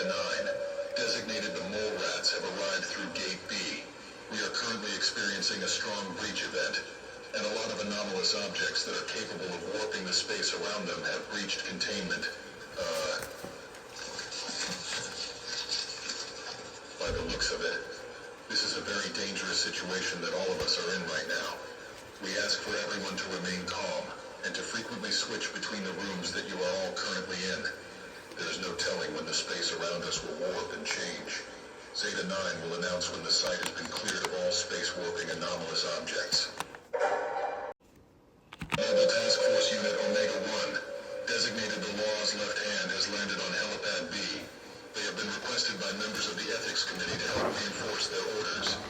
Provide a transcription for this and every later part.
Zeta 9, designated the Mole Rats, have arrived through Gate B. We are currently experiencing a strong breach event, and a lot of anomalous objects that are capable of warping the space around them have breached containment. By the looks of it, this is a very dangerous situation that all of us are in right now. We ask for everyone to remain calm, and to frequently switch between the rooms that you are all currently in. There is no telling when the space around us will warp and change. Zeta 9 will announce when the site has been cleared of all space warping anomalous objects. Mobile Task Force Unit Omega 1, designated the Law's Left Hand, has landed on Helipad B. They have been requested by members of the Ethics Committee to help reinforce their orders.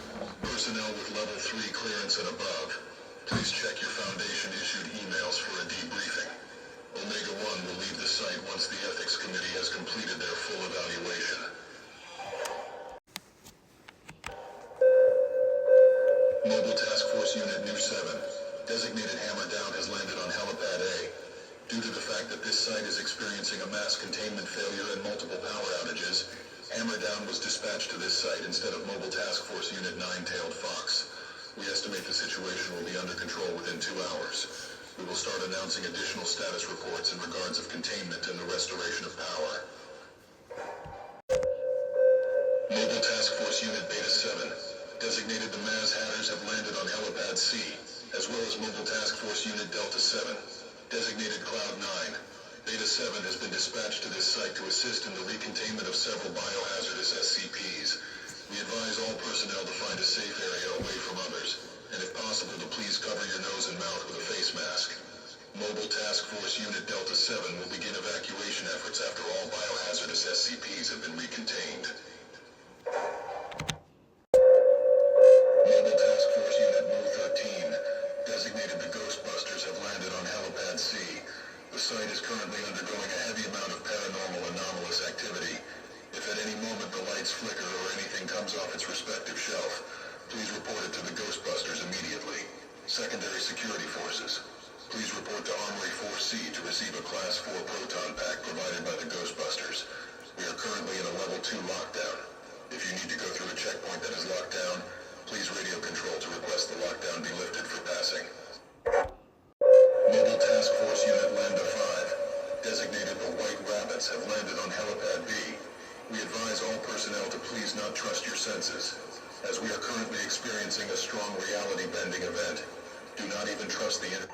Personnel with Level 3 clearance and above, please check your Foundation-issued emails for a debriefing. Omega 1 will leave the site once the Ethics Committee has completed their full evaluation. Mobile Task Force Unit Nu 7, designated Hammer Down, has landed on Helipad A. Due to the fact that this site is experiencing a mass containment failure and multiple power outages, Hammer Down was dispatched to this site instead of Mobile Task Force Unit 9-Tailed Fox. We estimate the situation will be under control within 2 hours. We will start announcing additional status reports in regards of containment and the restoration of power. Mobile Task Force Unit Beta 7, designated the Maz Hatters, have landed on Helipad C, as well as Mobile Task Force Unit Delta 7, designated Cloud 9. Beta 7 has been dispatched to this site to assist in the recontainment of several biohazardous SCPs. We advise all personnel to find a safe area away from others, and if possible to please cover your nose and mouth with a face mask. Mobile Task Force Unit Delta 7 will begin evacuation efforts after all biohazardous SCPs have been recontained. Mobile Task Force Unit Mo 13, designated the Ghostbusters, have landed on Helipad C. The site is currently undergoing a heavy amount of paranormal anomalous activity. If at any moment the lights flicker or anything comes off its respective shelf, please report it to the Ghostbusters immediately. Secondary security forces, please report to Armory 4C to receive a Class 4 proton pack provided by the Ghostbusters. We are currently in a Level 2 lockdown. If you need to go through a checkpoint that is locked down, please radio control to request the lockdown be lifted for passing. Mobile Task Force Unit Lambda 5, designated the White Rabbits, have landed on Helipad B. We advise all personnel to please not trust your senses, as we are currently experiencing a strong reality-bending event. Do not even trust the internet.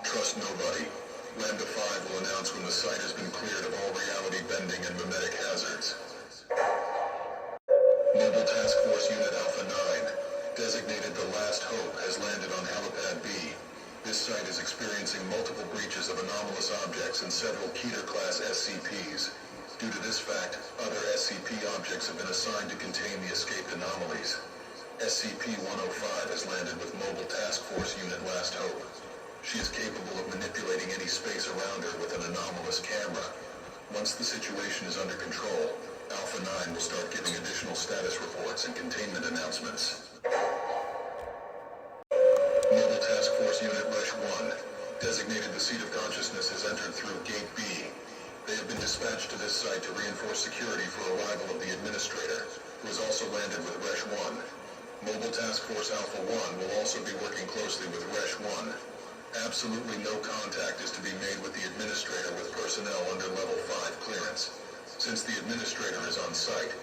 Trust nobody. Lambda 5 will announce when the site has been cleared of all reality-bending and mimetic hazards. Mobile Task Force Unit Alpha 9, designated the Last Hope, has landed on Helipad B. This site is experiencing multiple breaches of anomalous objects and several Keter-class SCPs. Due to this fact, other SCP objects have been assigned to contain the escaped anomalies. SCP-105 has landed with Mobile Task Force Unit Last Hope. She is capable of manipulating any space around her with an anomalous camera. Once the situation is under control, Alpha 9 will start giving additional status reports and containment announcements. Mobile Task Force Unit Resh 1, designated the Seat of Consciousness, has entered through Gate B. They have been dispatched to this site to reinforce security for arrival of the Administrator, who has also landed with Resh 1. Mobile Task Force Alpha 1 will also be working closely with Resh 1. Absolutely no contact is to be made with the Administrator with personnel under Level 5 clearance. Since the Administrator is on site,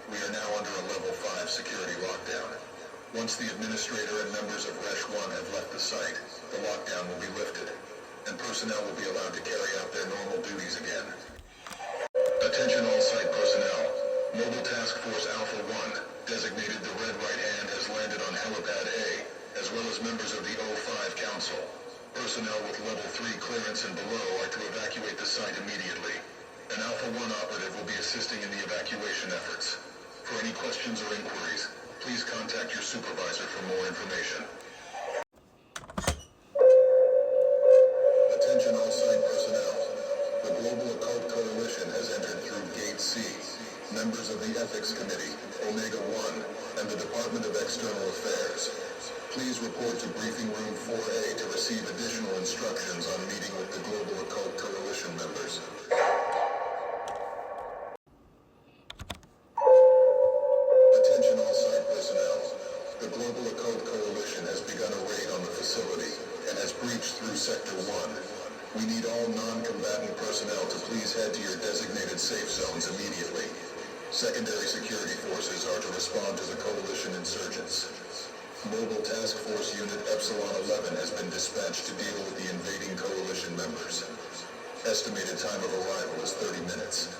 we are now under a Level 5 security lockdown. Once the Administrator and members of Resh 1 have left the site, the lockdown will be lifted, and personnel will be allowed to carry out their normal duties again. Attention all site personnel. Mobile Task Force Alpha 1, designated the Red Right Hand, has landed on Helipad A, as well as members of the O5 Council. Personnel with Level 3 clearance and below are to evacuate the site immediately. An Alpha 1 operative will be assisting in the evacuation efforts. For any questions or inquiries, please contact your supervisor for more information. Attention all site personnel. The Global Occult Coalition has entered the Ethics Committee, Omega-1, and the Department of External Affairs. Please report to Briefing Room 4A to receive additional instructions on meeting with the Global Occult Coalition members. Attention all site personnel. The Global Occult Coalition has begun a raid on the facility and has breached through Sector 1. We need all non-combatant personnel to please head to your designated safe zones immediately. Secondary security forces are to respond to the Coalition insurgents. Mobile Task Force Unit Epsilon 11 has been dispatched to deal with the invading Coalition members. Estimated time of arrival is 30 minutes.